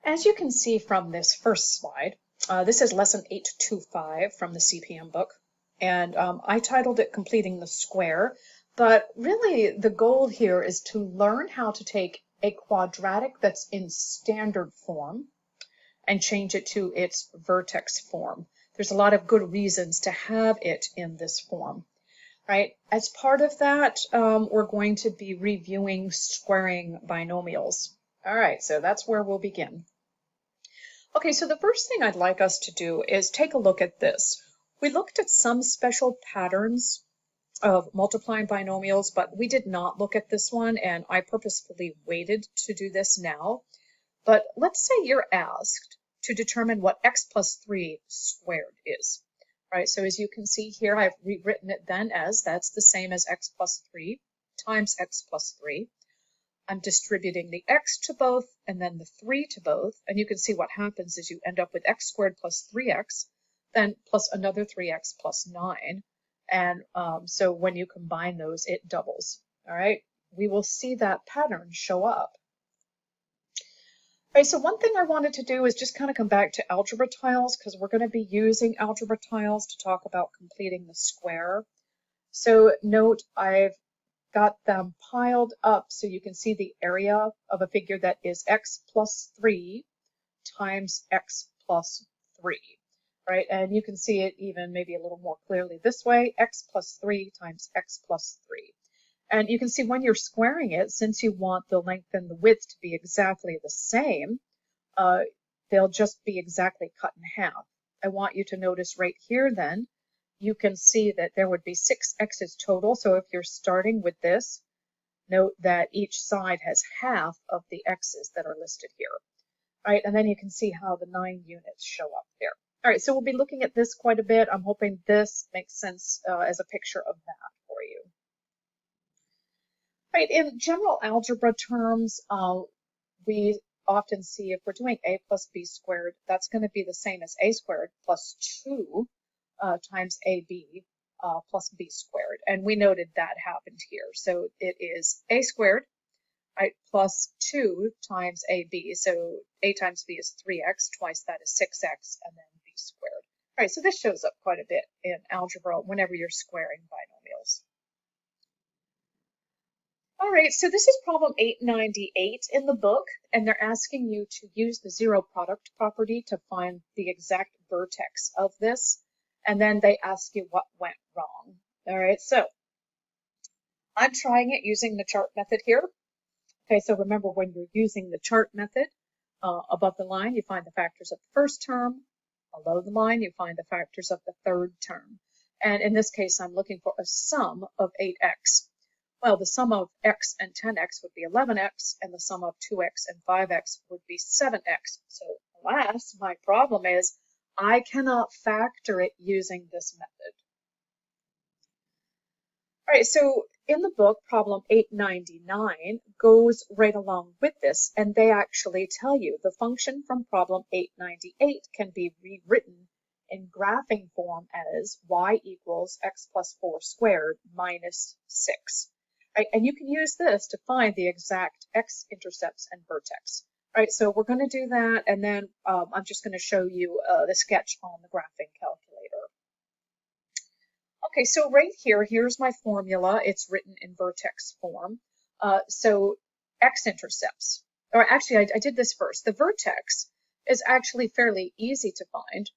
As you can see from this first slide, this is lesson 825 from the CPM book, and I titled it Completing the Square, but really the goal here is to learn how to take a quadratic that's in standard form and change it to its vertex form. There's a lot of good reasons to have it in this form, right? As part of that, we're going to be reviewing squaring binomials. All right, so that's where we'll begin. Okay, so the first thing I'd like us to do is take a look at this. We looked at some special patterns of multiplying binomials, but we did not look at this one, and I purposefully waited to do this now. But let's say you're asked to determine what x plus 3 squared is, right? So as you can see here, I've rewritten it then as that's the same as x plus 3 times x plus 3. I'm distributing the x to both and then the 3 to both, and you can see what happens is you end up with x squared plus 3x, then plus another 3x plus 9, and so when you combine those, it doubles. All right, we will see that pattern show up. All right, so one thing I wanted to do is just kind of come back to algebra tiles, because we're going to be using algebra tiles to talk about completing the square. So note I've got them piled up so you can see the area of a figure that is x plus 3 times x plus 3, right? And you can see it even maybe a little more clearly this way, x plus 3 times x plus 3. And you can see when you're squaring it, since you want the length and the width to be exactly the same, they'll just be exactly cut in half. I want you to notice right here then, you can see that there would be 6 x's total. So if you're starting with this, note that each side has half of the x's that are listed here. All right, and then you can see how the 9 units show up there. All right, so we'll be looking at this quite a bit. I'm hoping this makes sense as a picture of that for you. All right, in general algebra terms, we often see if we're doing a plus b squared, that's going to be the same as a squared plus 2 times ab plus b squared. And we noted that happened here. So it is a squared, right, plus 2 times ab. So a times b is 3x, twice that is 6x, and then b squared. All right, so this shows up quite a bit in algebra whenever you're squaring binomials. All right, so this is problem 898 in the book, and they're asking you to use the zero product property to find the exact vertex of this, and then they ask you what went wrong. All right, so I'm trying it using the chart method here. Okay, so remember when you're using the chart method, above the line you find the factors of the first term, below the line you find the factors of the third term. And in this case, I'm looking for a sum of 8x. Well, the sum of x and 10x would be 11x, and the sum of 2x and 5x would be 7x. So alas, my problem is I cannot factor it using this method. All right, so in the book, problem 899 goes right along with this, and they actually tell you the function from problem 898 can be rewritten in graphing form as y equals x plus 4 squared minus 6. Right, and you can use this to find the exact x-intercepts and vertex. All right, so we're going to do that, and then I'm just going to show you the sketch on the graphing calculator. Okay, so right here, here's my formula. It's written in vertex form. So x-intercepts, or actually I did this first. The vertex is actually fairly easy to find.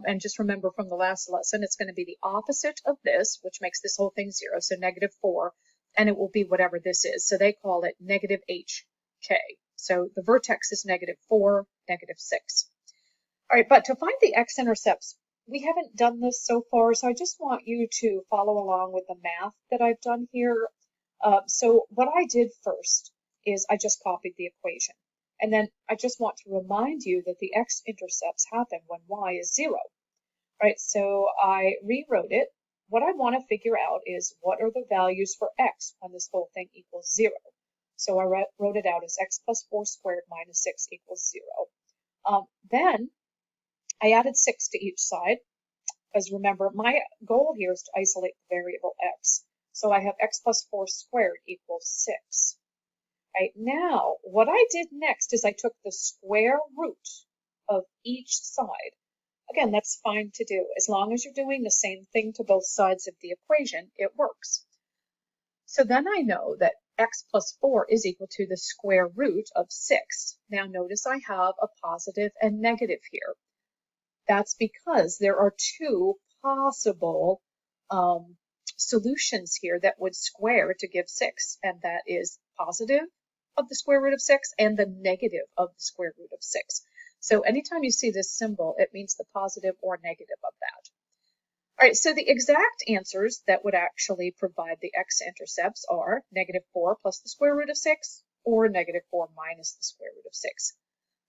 And just remember from the last lesson, it's going to be the opposite of this, which makes this whole thing 0, so -4. And it will be whatever this is. So they call it negative HK. So the vertex is -4, -6. All right, but to find the x-intercepts, we haven't done this so far, so I just want you to follow along with the math that I've done here. So what I did first is I just copied the equation. And then I just want to remind you that the x-intercepts happen when y is 0. Right, so I rewrote it. What I want to figure out is what are the values for x when this whole thing equals 0. So I wrote it out as x plus 4 squared minus 6 equals 0. Then I added 6 to each side, because remember, my goal here is to isolate the variable x. So I have x plus 4 squared equals 6. Right now, what I did next is I took the square root of each side. Again, that's fine to do. As long as you're doing the same thing to both sides of the equation, it works. So then I know that x plus 4 is equal to the square root of 6. Now notice I have a positive and negative here. That's because there are two possible solutions here that would square to give 6, and that is positive of the square root of 6 and the negative of the square root of 6. So anytime you see this symbol, it means the positive or negative of that. All right, so the exact answers that would actually provide the x-intercepts are -4 plus the square root of 6 or -4 minus the square root of 6.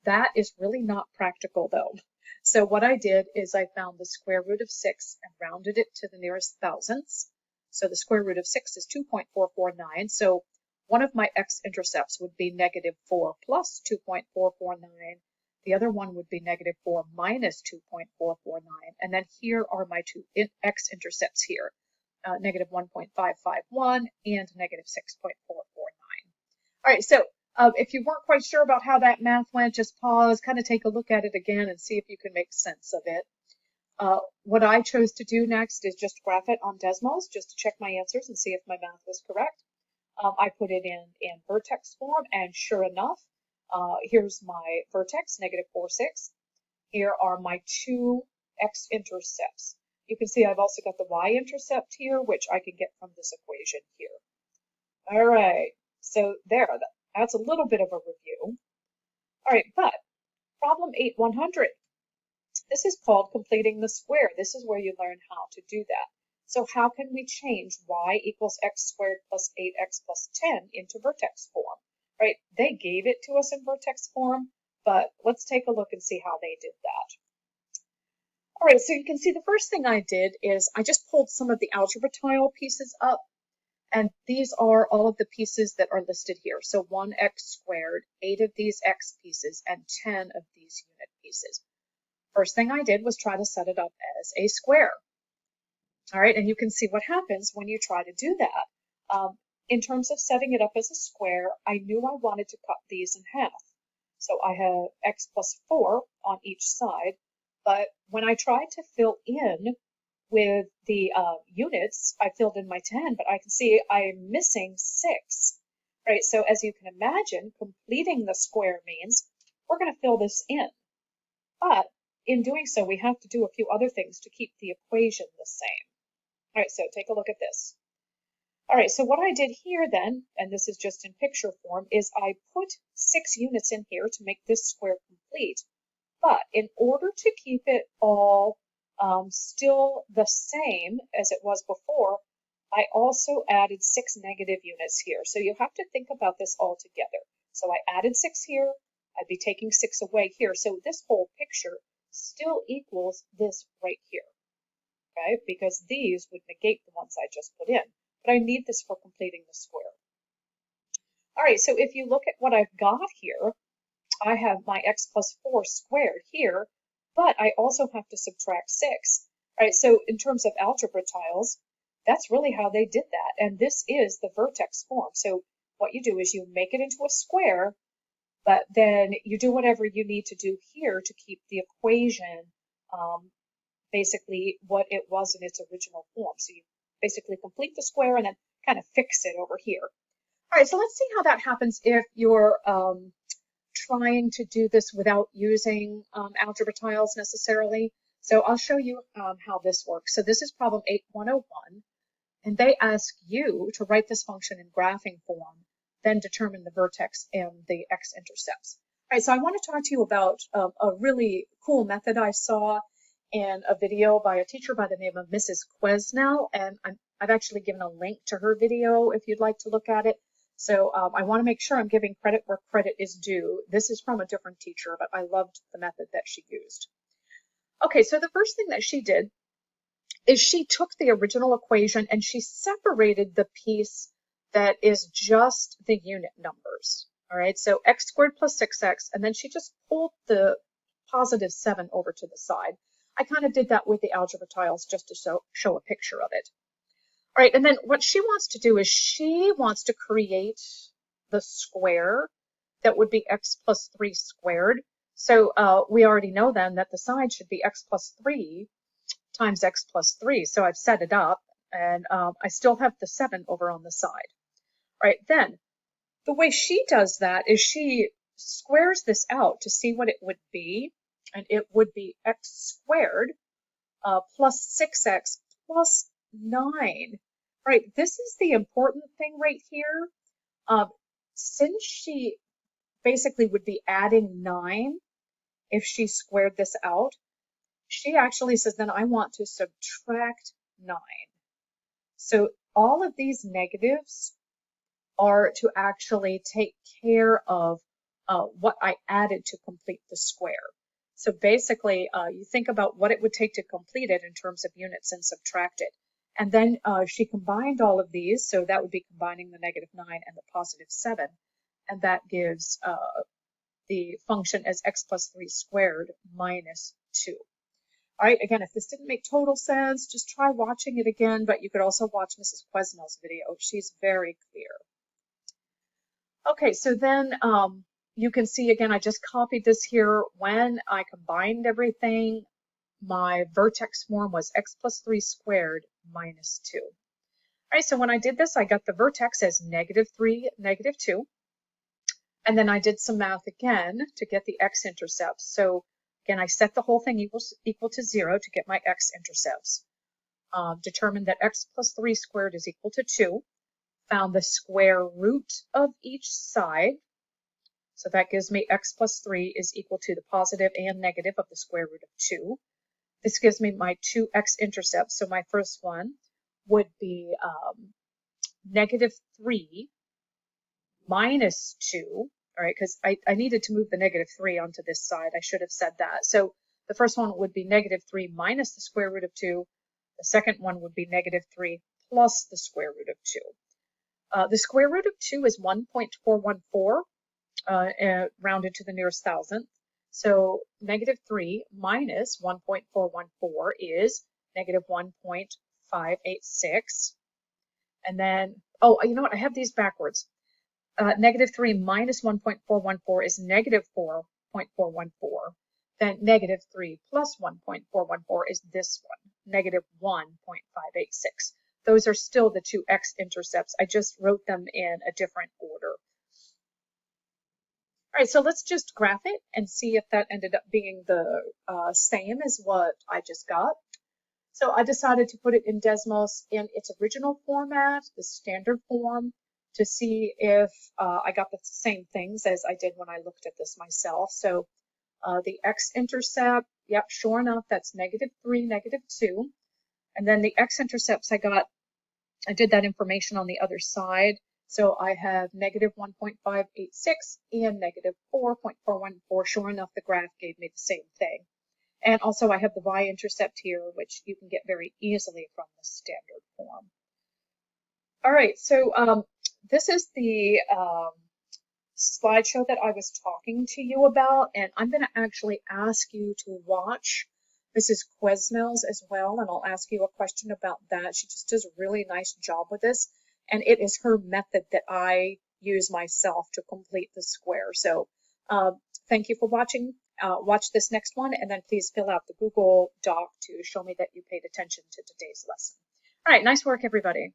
That is really not practical though. So what I did is I found the square root of 6 and rounded it to the nearest thousandths. So the square root of 6 is 2.449. So one of my x-intercepts would be -4 plus 2.449. The other one would be -4 minus 2.449. And then here are my two x-intercepts here, -1.551 and -6.449. All right, so if you weren't quite sure about how that math went, just pause, kind of take a look at it again and see if you can make sense of it. What I chose to do next is just graph it on Desmos just to check my answers and see if my math was correct. I put it in vertex form, and sure enough, here's my vertex, -4, 6. Here are my two x-intercepts. You can see I've also got the y-intercept here, which I can get from this equation here. All right, so that's a little bit of a review. All right, but problem 8-100. This is called completing the square. This is where you learn how to do that. So how can we change y equals x squared plus 8x plus 10 into vertex form? Right? They gave it to us in vertex form, but let's take a look and see how they did that. All right, so you can see the first thing I did is I just pulled some of the algebra tile pieces up. And these are all of the pieces that are listed here. So 1x squared, 8 of these x pieces, and 10 of these unit pieces. First thing I did was try to set it up as a square. All right, and you can see what happens when you try to do that. In terms of setting it up as a square, I knew I wanted to cut these in half. So I have x plus 4 on each side, but when I tried to fill in with the units, I filled in my 10, but I can see I'm missing 6, right? So as you can imagine, completing the square means we're going to fill this in. But in doing so, we have to do a few other things to keep the equation the same. All right, so take a look at this. All right, so what I did here then, and this is just in picture form, is I put 6 units in here to make this square complete. But in order to keep it all still the same as it was before, I also added 6 negative units here. So you have to think about this all together. So I added 6 here, I'd be taking 6 away here. So this whole picture still equals this right here, okay? Because these would negate the ones I just put in. But I need this for completing the square. All right, so if you look at what I've got here, I have my x plus 4 squared here, but I also have to subtract 6. Right, so in terms of algebra tiles, that's really how they did that. And this is the vertex form. So what you do is you make it into a square, but then you do whatever you need to do here to keep the equation basically what it was in its original form. So you basically complete the square and then kind of fix it over here. All right, so let's see how that happens if you're trying to do this without using algebra tiles necessarily. So I'll show you how this works. So this is problem 8-101, and they ask you to write this function in graphing form, then determine the vertex and the x-intercepts. All right, so I want to talk to you about a really cool method I saw in a video by a teacher by the name of Mrs. Quesnel, and I've actually given a link to her video if you'd like to look at it. So I want to make sure I'm giving credit where credit is due. This is from a different teacher, but I loved the method that she used. Okay, so the first thing that she did is she took the original equation and she separated the piece that is just the unit numbers. All right, so x squared plus 6x, and then she just pulled the positive 7 over to the side. I kind of did that with the algebra tiles just to show a picture of it. All right, and then what she wants to do is she wants to create the square that would be x plus 3 squared. So we already know then that the side should be x plus 3 times x plus 3. So I've set it up, and I still have the 7 over on the side. All right, then the way she does that is she squares this out to see what it would be, and it would be x squared plus 6x plus 9. Right, this is the important thing right here. Since she basically would be adding 9 if she squared this out, she actually says, then I want to subtract 9. So all of these negatives are to actually take care of what I added to complete the square. So basically, you think about what it would take to complete it in terms of units and subtract it. And then she combined all of these, so that would be combining the negative 9 and the positive 7. And that gives the function as x plus 3 squared minus 2. All right, again, if this didn't make total sense, just try watching it again, but you could also watch Mrs. Quesnel's video. She's very clear. Okay, so then you can see again, I just copied this here. When I combined everything, my vertex form was x plus 3 squared minus 2. All right, so when I did this, I got the vertex as negative 3, negative 2. And then I did some math again to get the x-intercepts. So again, I set the whole thing equal to 0 to get my x-intercepts. Determined that x plus 3 squared is equal to 2. Found the square root of each side. So that gives me x plus 3 is equal to the positive and negative of the square root of 2. This gives me my two x-intercepts. So my first one would be negative 3 minus 2. All right, because I needed to move the negative 3 onto this side. I should have said that. So the first one would be negative 3 minus the square root of 2. The second one would be negative 3 plus the square root of 2. The square root of 2 is 1.414, rounded to the nearest thousandth. So negative 3 minus 1.414 is negative 1.586. And then, oh, you know what? I have these backwards. Negative 3 minus 1.414 is negative 4.414. Then negative 3 plus 1.414 is this one, negative 1.586. Those are still the two x-intercepts. I just wrote them in a different order. All right, so let's just graph it and see if that ended up being the same as what I just got. So I decided to put it in Desmos in its original format, the standard form, to see if I got the same things as I did when I looked at this myself. So the x-intercept, yep, sure enough, that's negative 3, negative 2. And then the x-intercepts I did that information on the other side. So I have negative 1.586 and negative 4.414. Sure enough, the graph gave me the same thing. And also I have the y-intercept here, which you can get very easily from the standard form. All right, so this is the slideshow that I was talking to you about, and I'm going to actually ask you to watch Mrs. Quesnel's as well, and I'll ask you a question about that. She just does a really nice job with this, and it is her method that I use myself to complete the square. So thank you for watching. Watch this next one, and then please fill out the Google Doc to show me that you paid attention to today's lesson. All right, nice work, everybody.